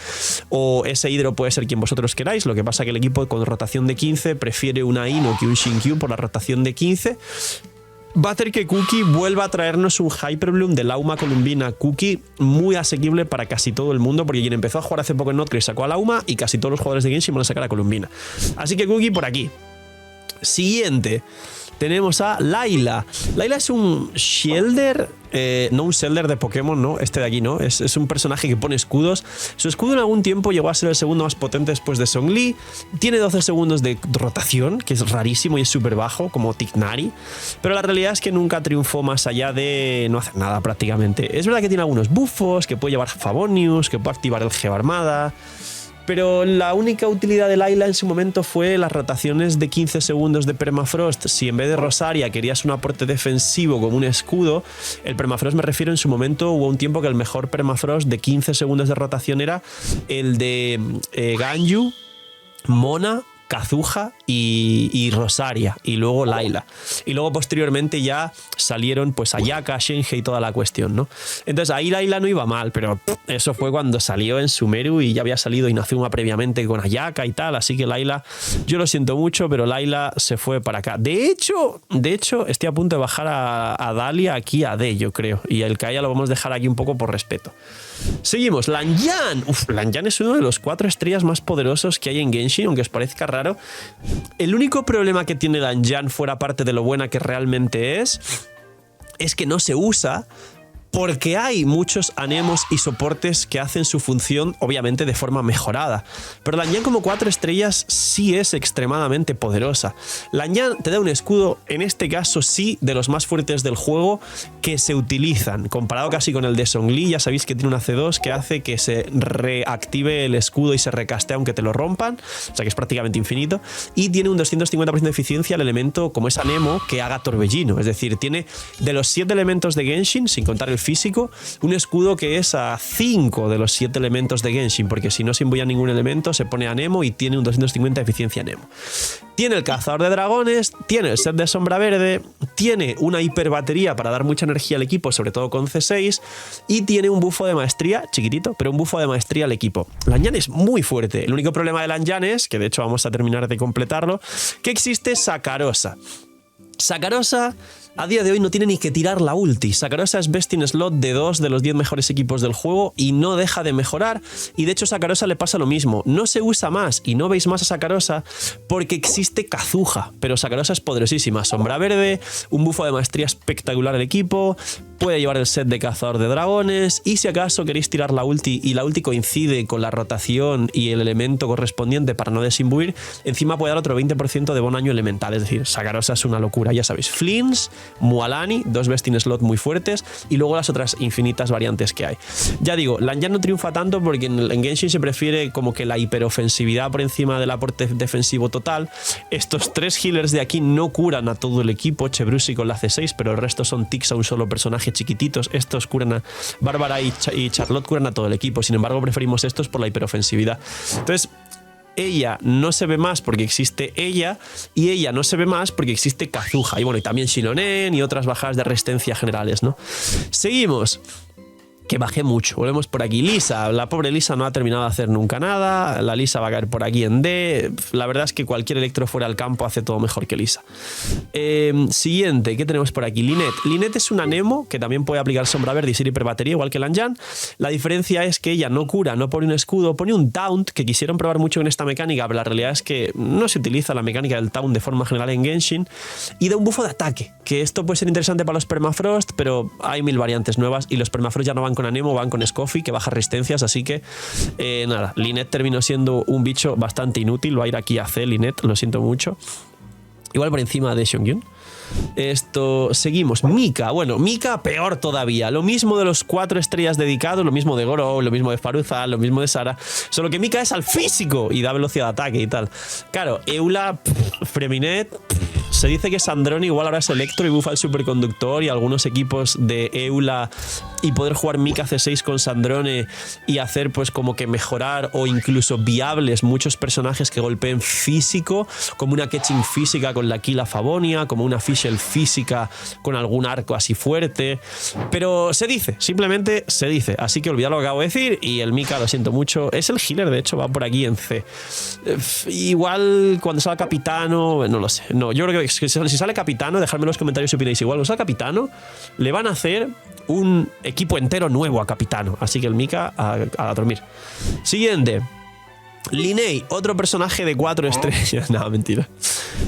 o ese hidro puede ser quien vosotros queráis. Lo que pasa que el equipo con rotación de 15 prefiere un Aino que un Shinkyu por la rotación de 15. Va a hacer que Cookie vuelva a traernos un Hyper Bloom de Lauma Columbina Cookie muy asequible para casi todo el mundo, porque quien empezó a jugar hace poco en Notcry sacó a Lauma y casi todos los jugadores de Genshin van a sacar a Columbina. Así que Cookie por aquí. Siguiente, tenemos a Layla. Layla es un Shielder, no un Shielder de Pokémon, no, este de aquí no, es un personaje que pone escudos. Su escudo en algún tiempo llegó a ser el segundo más potente después de Zhongli. Tiene 12 segundos de rotación, que es rarísimo y es súper bajo, como Tignari. Pero la realidad es que nunca triunfó más allá de no hacer nada prácticamente. Es verdad que tiene algunos buffos, que puede llevar Favonius, que puede activar el Geo Armada. Pero la única utilidad de Layla en su momento fue las rotaciones de 15 segundos de Permafrost. Si en vez de Rosaria querías un aporte defensivo como un escudo, el Permafrost me refiero en su momento, hubo un tiempo que el mejor Permafrost de 15 segundos de rotación era el de Ganyu, Mona, Kazuha y Rosaria, y luego Layla. Y luego posteriormente ya salieron pues Ayaka, Shenhe y toda la cuestión, ¿no? Entonces ahí Layla no iba mal, pero eso fue cuando salió en Sumeru y ya había salido Inazuma previamente con Ayaka y tal, así que Layla, yo lo siento mucho, pero Layla se fue para acá. De hecho, estoy a punto de bajar a Dahlia aquí a D, yo creo, y el Kaya lo vamos a dejar aquí un poco por respeto. Seguimos, Lanyan. Lanyan es uno de los 4 estrellas más poderosos que hay en Genshin, aunque os parezca raro. El único problema que tiene Lanyan, fuera parte de lo buena que realmente es que no se usa porque hay muchos anemos y soportes que hacen su función, obviamente, de forma mejorada. Pero Lanyan como 4 estrellas sí es extremadamente poderosa. Lanyan te da un escudo, en este caso sí, de los más fuertes del juego que se utilizan. Comparado casi con el de Zhongli, ya sabéis que tiene una C2 que hace que se reactive el escudo y se recastea aunque te lo rompan. O sea que es prácticamente infinito. Y tiene un 250% de eficiencia el elemento como es anemo que haga torbellino. Es decir, tiene de los 7 elementos de Genshin, sin contar el físico, un escudo que es a 5 de los 7 elementos de Genshin, porque si no se imbuye ningún elemento se pone a Nemo y tiene un 250 de eficiencia Nemo. Tiene el cazador de dragones, tiene el set de sombra verde, tiene una hiperbatería para dar mucha energía al equipo, sobre todo con C6, y tiene un bufo de maestría, chiquitito, pero un bufo de maestría al equipo. Lanyan es muy fuerte. El único problema de Lanyan es, que de hecho vamos a terminar de completarlo, que existe Sakarosa. Sakarosa a día de hoy no tiene ni que tirar la ulti. Sakarosa es best in slot de 2 de los 10 mejores equipos del juego y no deja de mejorar. Y de hecho a Sakarosa le pasa lo mismo. No se usa más y no veis más a Sakarosa porque existe Kazuha. Pero Sakarosa es poderosísima. Sombra verde, un bufo de maestría espectacular al equipo, puede llevar el set de cazador de dragones y si acaso queréis tirar la ulti y la ulti coincide con la rotación y el elemento correspondiente para no desimbuir, encima puede dar otro 20% de buen año elemental. Es decir, Sakarosa es una locura, ya sabéis. Flins, Mualani, 2 best in slot muy fuertes y luego las otras infinitas variantes que hay. Ya digo, Lanyan no triunfa tanto porque en Genshin se prefiere como que la hiperofensividad por encima del aporte defensivo total. Estos 3 healers de aquí no curan a todo el equipo, Chebrusi con la C6, pero el resto son ticks a un solo personaje chiquititos. Estos curan a Bárbara y Charlotte, curan a todo el equipo. Sin embargo, preferimos estos por la hiperofensividad. Entonces, ella no se ve más porque existe ella y ella no se ve más porque existe Kazuha y bueno, y también Shilonen y otras bajadas de resistencia generales, ¿no? Seguimos. Que bajé mucho, volvemos por aquí. Lisa, la pobre Lisa no ha terminado de hacer nunca nada. La Lisa va a caer por aquí en D. La verdad es que cualquier electro fuera al campo hace todo mejor que Lisa. Siguiente, ¿qué tenemos por aquí? Lynette. Lynette es una Nemo que también puede aplicar sombra verde y ser hiperbatería, igual que Lanyan. La diferencia es que ella no cura, no pone un escudo, pone un taunt, que quisieron probar mucho en esta mecánica, pero la realidad es que no se utiliza la mecánica del taunt de forma general en Genshin. Y da un bufo de ataque, que esto puede ser interesante para los Permafrost, pero hay 1000 variantes nuevas y los Permafrost ya no van con Anemo, van con Scoffy, que baja resistencias, así que nada, Lynette terminó siendo un bicho bastante inútil. Va a ir aquí a C, Lynette, lo siento mucho. Igual por encima de Xiongkyun. Esto, seguimos. Mika, bueno, Mika peor todavía. Lo mismo de los 4 estrellas dedicados, lo mismo de Goro, lo mismo de Faruzan, lo mismo de Sara, solo que Mika es al físico y da velocidad de ataque y tal. Claro, Eula, Freminet, se dice que Sandrone igual ahora es Electro y bufa el superconductor y algunos equipos de Eula y poder jugar Mika C6 con Sandrone y hacer pues como que mejorar o incluso viables muchos personajes que golpeen físico, como una Ketching física con la Kila Favonia, como una Fischl física con algún arco así fuerte, pero se dice, simplemente se dice, así que olvidad lo que acabo de decir. Y el Mika, lo siento mucho, es el healer, de hecho va por aquí en C. Igual cuando salga Capitano, no lo sé, no, yo creo que si sale Capitano, dejadme en los comentarios si opináis igual. Cuando salga Capitano, le van a hacer un equipo entero nuevo a Capitano, así que el Mika a dormir. Siguiente, Linei, otro personaje de 4 estrellas. No, mentira.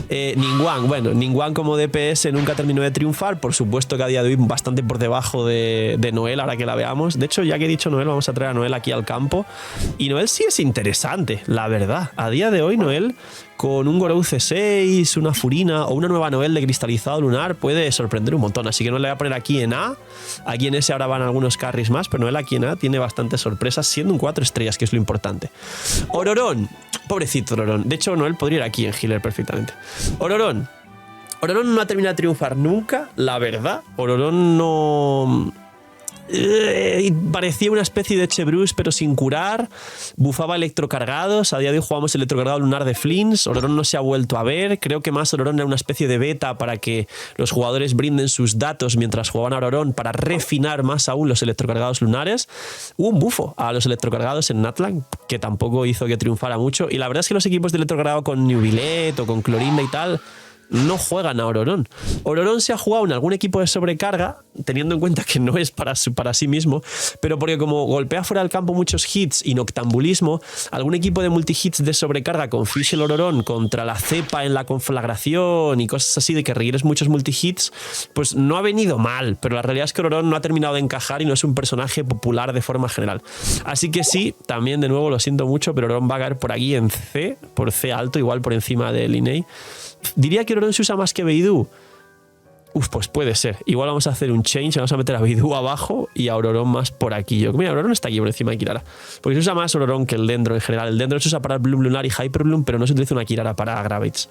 Ningguang, bueno, Ningguang como DPS nunca terminó de triunfar. Por supuesto que a día de hoy bastante por debajo de Noel, ahora que la veamos. De hecho, ya que he dicho Noel, vamos a traer a Noel aquí al campo. Y Noel sí es interesante, la verdad. A día de hoy Noel con un Gorou C6, una Furina o una nueva Noel de cristalizado lunar puede sorprender un montón. Así que no le voy a poner aquí en A. Aquí en S ahora van algunos carries más, pero Noel aquí en A tiene bastantes sorpresas, siendo un 4 estrellas, que es lo importante. Ororón. Pobrecito Ororón. De hecho, Noel podría ir aquí en healer perfectamente. Ororón. Ororón no ha terminado de triunfar nunca, la verdad. Ororón no... parecía una especie de Chebrews pero sin curar, bufaba electrocargados, a día de hoy jugamos electrocargado lunar de Flins, Ororón no se ha vuelto a ver, creo que más Ororón era una especie de beta para que los jugadores brinden sus datos mientras jugaban a Ororón para refinar más aún los electrocargados lunares. Hubo un bufo a los electrocargados en Natlan que tampoco hizo que triunfara mucho, y la verdad es que los equipos de electrocargado con Nubilet o con Clorinda y tal no juegan a Ororón. Ororón se ha jugado en algún equipo de sobrecarga, teniendo en cuenta que no es para sí mismo, pero porque como golpea fuera del campo muchos hits y noctambulismo, algún equipo de multihits de sobrecarga con Fischl Ororón contra la cepa en la conflagración y cosas así de que requieres muchos multihits, pues no ha venido mal, pero la realidad es que Ororón no ha terminado de encajar y no es un personaje popular de forma general. Así que sí, también de nuevo lo siento mucho, pero Ororón va a caer por aquí en C, por C alto, igual por encima de Linei. Diría que Ororón se usa más que Beidou. Pues puede ser. Igual vamos a hacer un change, vamos a meter a Beidou abajo y a Ororón más por aquí. Mira, Ororón está aquí por encima de Kirara. Porque se usa más Ororón que el Dendro en general. El Dendro se usa para Bloom Lunar y Hyper Bloom, pero no se utiliza una Kirara para Gravates.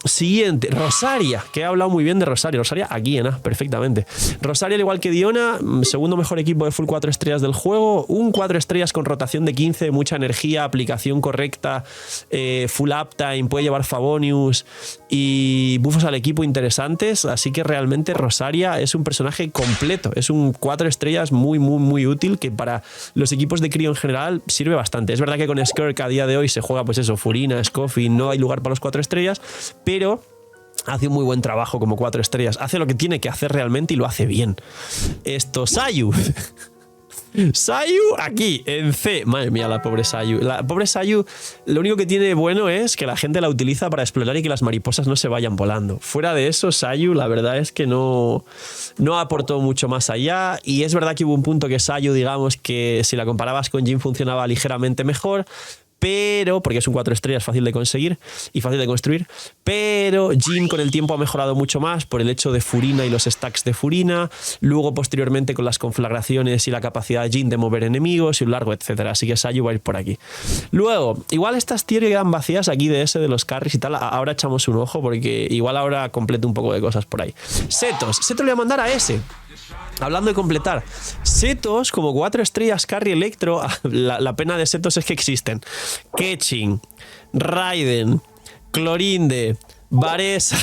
Siguiente, Rosaria, que he hablado muy bien de Rosaria. Rosaria aquí en A, perfectamente. Rosaria, al igual que Diona, segundo mejor equipo de full 4 estrellas del juego. Un 4 estrellas con rotación de 15, mucha energía, aplicación correcta, full uptime, puede llevar Favonius y buffos al equipo interesantes. Así que realmente Rosaria es un personaje completo. Es un 4 estrellas muy, muy, muy útil que para los equipos de Crío en general sirve bastante. Es verdad que con Skirk a día de hoy se juega, pues eso, Furina, Scoffy, no hay lugar para los 4 estrellas, pero hace un muy buen trabajo como 4 estrellas. Hace lo que tiene que hacer realmente y lo hace bien. Sayu. Sayu aquí en C. Madre mía, la pobre Sayu. La pobre Sayu, lo único que tiene bueno es que la gente la utiliza para explorar y que las mariposas no se vayan volando. Fuera de eso, Sayu, la verdad es que no aportó mucho más allá. Y es verdad que hubo un punto que Sayu, digamos que si la comparabas con Jhin funcionaba ligeramente mejor, pero, porque es un 4 estrellas fácil de conseguir y fácil de construir, pero Jhin con el tiempo ha mejorado mucho más por el hecho de Furina y los stacks de Furina, luego posteriormente con las conflagraciones y la capacidad de Jhin de mover enemigos y un largo etcétera, así que Sayu va a ir por aquí. Luego, igual estas tier quedan vacías aquí de ese de los carries y tal, ahora echamos un ojo porque igual ahora completo un poco de cosas por ahí. Setos le voy a mandar a ese. Hablando de completar, Setos como 4 estrellas carry electro, la pena de Setos es que existen Keqing, Raiden, Clorinde, Varesa,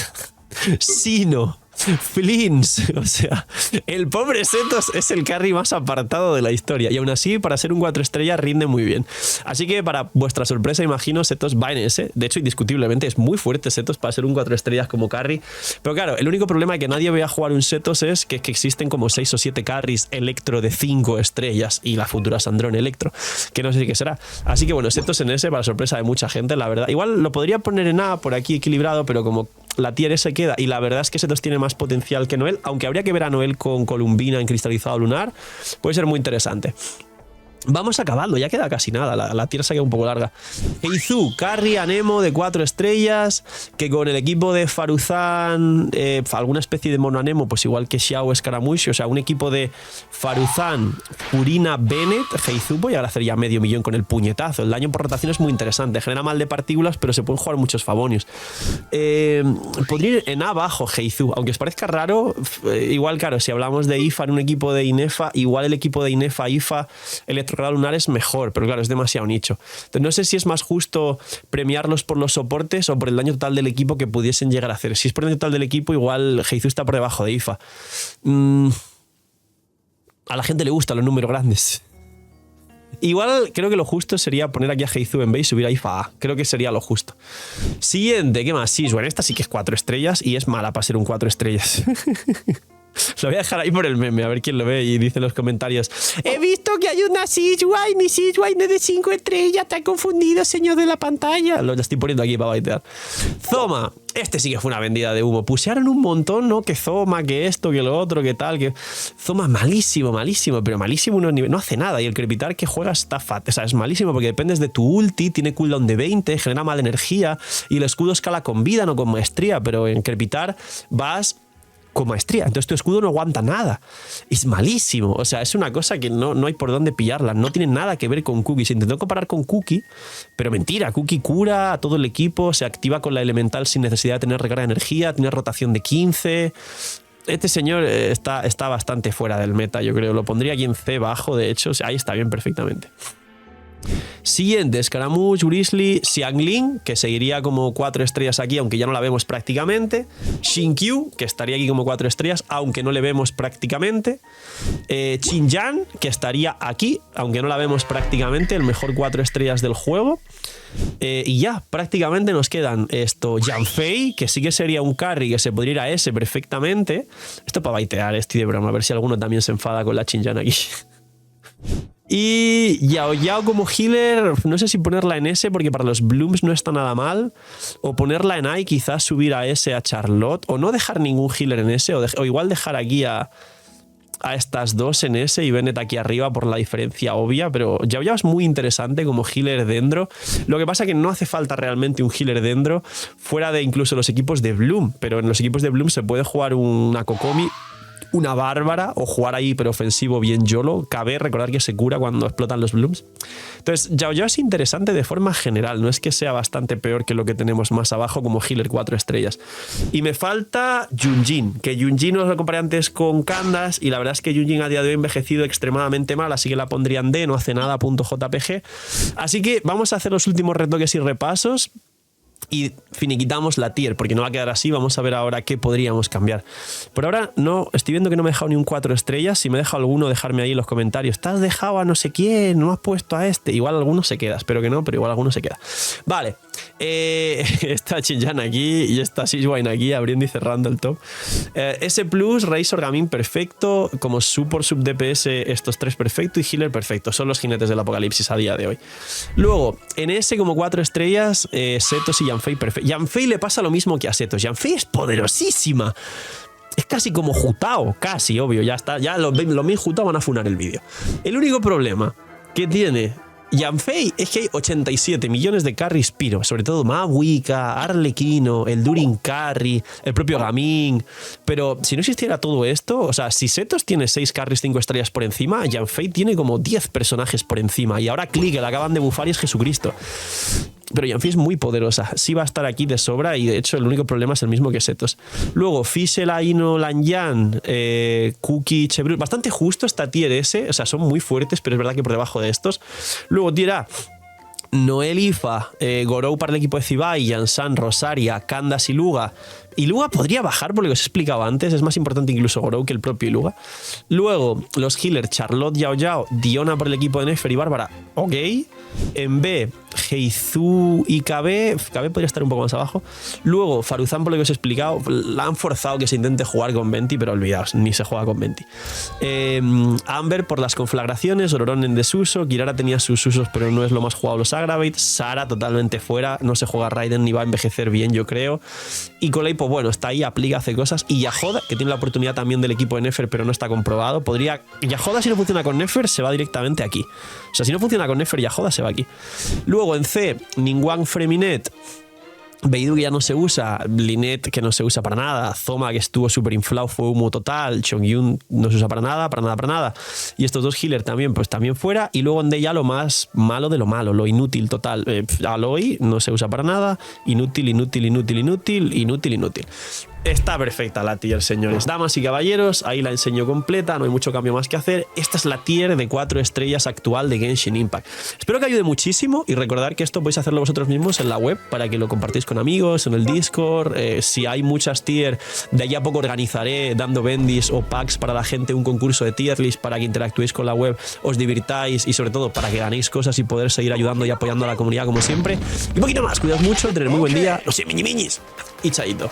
Sino, Flins, o sea, el pobre Setos es el carry más apartado de la historia y aún así para ser un 4 estrellas rinde muy bien. Así que para vuestra sorpresa imagino Setos va en ese, de hecho indiscutiblemente es muy fuerte Setos para ser un 4 estrellas como carry, pero claro, el único problema de que nadie vea jugar un Setos es que existen como 6 o 7 carries electro de 5 estrellas y la futura Sandrón electro, que no sé qué será. Así que bueno, Setos en ese para sorpresa de mucha gente, la verdad. Igual lo podría poner en A por aquí equilibrado, pero como la tier S queda y la verdad es que Setos tiene más potencial que Noel, aunque habría que ver a Noel con Columbina en cristalizado lunar, puede ser muy interesante. Vamos acabando, ya queda casi nada, la tierra se queda un poco larga. Heizu, carry Anemo de 4 estrellas, que con el equipo de Faruzan, alguna especie de mono Anemo, pues igual que Xiao Escaramuche, o sea, un equipo de Faruzan, Purina, Bennett, Heizu puede llegar a hacer ya medio millón con el puñetazo. El daño por rotación es muy interesante, genera mal de partículas, pero se pueden jugar muchos Favonius. Podría ir en abajo Heizu, aunque os parezca raro, igual claro, si hablamos de IFA en un equipo de Inefa, igual el equipo de Inefa, IFA, electrocargado lunar es mejor, pero claro, es demasiado nicho. Entonces no sé si es más justo premiarlos por los soportes o por el daño total del equipo que pudiesen llegar a hacer. Si es por el daño total del equipo, igual Heizu está por debajo de IFA. A la gente le gustan los números grandes. Igual creo que lo justo sería poner aquí a Heizu en B y subir a IFA A. Creo que sería lo justo. Siguiente, ¿qué más? Sí, bueno, esta sí que es 4 estrellas y es mala para ser un 4 estrellas. Lo voy a dejar ahí por el meme, a ver quién lo ve y dice en los comentarios: he visto que hay una Siegewine y Siegewine es de 5 estrellas, te ha confundido, señor de la pantalla. Lo estoy poniendo aquí para baitear. Zoma, este sí que fue una vendida de humo. Pusearon un montón, ¿no? Que Zoma, que esto, que lo otro, que tal, que... Zoma malísimo, pero malísimo no hace nada. Y el Crepitar que juega está fat. O sea, es malísimo porque dependes de tu ulti, tiene cooldown de 20, genera mala energía y el escudo escala con vida, no con maestría, pero en Crepitar vas con maestría, entonces tu escudo no aguanta nada, es malísimo, o sea, es una cosa que no hay por dónde pillarla, no tiene nada que ver con Cookie. Se intentó comparar con Cookie, pero mentira, Cookie cura a todo el equipo, se activa con la elemental sin necesidad de tener recarga de energía, tiene rotación de 15. Este señor está bastante fuera del meta, yo creo, lo pondría aquí en C bajo, de hecho, o sea, ahí está bien perfectamente. Siguiente, Scaramouche, Grizzly, Xiangling, que seguiría como 4 estrellas aquí, aunque ya no la vemos prácticamente. Xingqiu, que estaría aquí como 4 estrellas, aunque no le vemos prácticamente. Xinjiang, que estaría aquí, aunque no la vemos prácticamente, el mejor 4 estrellas del juego. Y ya, prácticamente nos quedan esto, Yanfei, que sí que sería un carry que se podría ir a S perfectamente. Esto para baitear, estoy de broma, a ver si alguno también se enfada con la Xinjiang aquí. Y Yao Yao como healer, no sé si ponerla en S porque para los Blooms no está nada mal, o ponerla en A y quizás subir a S a Charlotte, o no dejar ningún healer en S, o igual dejar aquí a estas dos en S y Bennett aquí arriba por la diferencia obvia, pero Yao Yao es muy interesante como healer dendro. Lo que pasa es que no hace falta realmente un healer dendro fuera de incluso los equipos de Bloom, pero en los equipos de Bloom se puede jugar una Kokomi, una Bárbara o jugar ahí pero ofensivo bien YOLO. Cabe recordar que se cura cuando explotan los Blooms. Entonces Yao Yao es interesante de forma general, no es que sea bastante peor que lo que tenemos más abajo como healer 4 estrellas. Y me falta Yunjin, que Yunjin os lo comparé antes con Candace y la verdad es que Yunjin a día de hoy ha envejecido extremadamente mal, así que la pondría en D, no hace nada, .jpg. Así que vamos a hacer los últimos retoques y repasos y finiquitamos la tier, porque no va a quedar así. Vamos a ver ahora qué podríamos cambiar. Por ahora no, estoy viendo que no me he dejado ni un 4 estrellas. Si me he dejado alguno, dejarme ahí en los comentarios. ¿Te has dejado a no sé quién? ¿No has puesto a este? Igual alguno se queda, espero que no, pero igual alguno se queda. Vale, está Xinjiang aquí y está Siegewine aquí, abriendo y cerrando el top. S+, Razor, Gamin perfecto, como support, sub DPS, estos 3 perfecto y healer perfecto. Son los jinetes del apocalipsis a día de hoy. Luego, en S como 4 estrellas, Setos y Yanfei perfecto. Yanfei le pasa lo mismo que a Setos. Yanfei es poderosísima. Es casi como Jutao, casi, obvio. Ya está, ya los min Jutao van a funar el vídeo. El único problema que tiene Yanfei es que hay 87 millones de carries piro, sobre todo Mavuika, Arlequino, el Durin Carry, el propio Gamin. Pero si no existiera todo esto, o sea, si Setos tiene 6 carries 5 estrellas por encima, Yanfei tiene como 10 personajes por encima. Y ahora Click, que la acaban de bufar y es Jesucristo. Pero Yanfei es muy poderosa, sí va a estar aquí de sobra y de hecho el único problema es el mismo que Setos. Luego Fischl, Aino, Lanyan, Cookie, Chebrul, bastante justo esta tier S, o sea, son muy fuertes, pero es verdad que por debajo de estos. Luego tier A, Noel, Ifa, Gorou para el equipo de Zibai, Yansan, Rosaria, Candace y Luga. Y Luga podría bajar por lo que os he explicado antes, es más importante incluso Gorou que el propio Luga. Luego los healers, Charlotte, Yao Yao, Diona por el equipo de Nefer y Bárbara, ok. En B, Heizu y KB podría estar un poco más abajo. Luego Faruzan por lo que os he explicado, la han forzado que se intente jugar con Venti, pero olvidaos, ni se juega con Venti. Amber por las conflagraciones, Ororon en desuso, Kirara tenía sus usos pero no es lo más jugado los Aggravate, Sara totalmente fuera, no se juega Raiden ni va a envejecer bien yo creo. Y Colei, pues bueno, está ahí, aplica, hace cosas. Y Yahoda, que tiene la oportunidad también del equipo de Nefer pero no está comprobado, podría... Yahoda si no funciona con Nefer se va directamente aquí. O sea, si no funciona con Nefer, Yahoda se va aquí. Luego en C, Ningguang, Freminet, Beidou que ya no se usa, Linet que no se usa para nada, Zoma que estuvo súper inflado, fue humo total, Chongyun no se usa para nada, y estos dos healers también, pues también fuera. Y luego en D ya lo más malo de lo malo, lo inútil total, Aloy no se usa para nada, inútil. Está perfecta la tier, señores. Damas y caballeros, ahí la enseño completa, no hay mucho cambio más que hacer. Esta es la tier de 4 estrellas actual de Genshin Impact. Espero que ayude muchísimo y recordar que esto podéis hacerlo vosotros mismos en la web para que lo compartáis con amigos, en el Discord. Si hay muchas tier, de allá a poco organizaré dando bendis o packs para la gente, un concurso de tier list para que interactuéis con la web, os divirtáis y sobre todo para que ganéis cosas y poder seguir ayudando y apoyando a la comunidad como siempre. Y un poquito más, cuidaos mucho, tener muy buen día, no sé, miñis y chaito.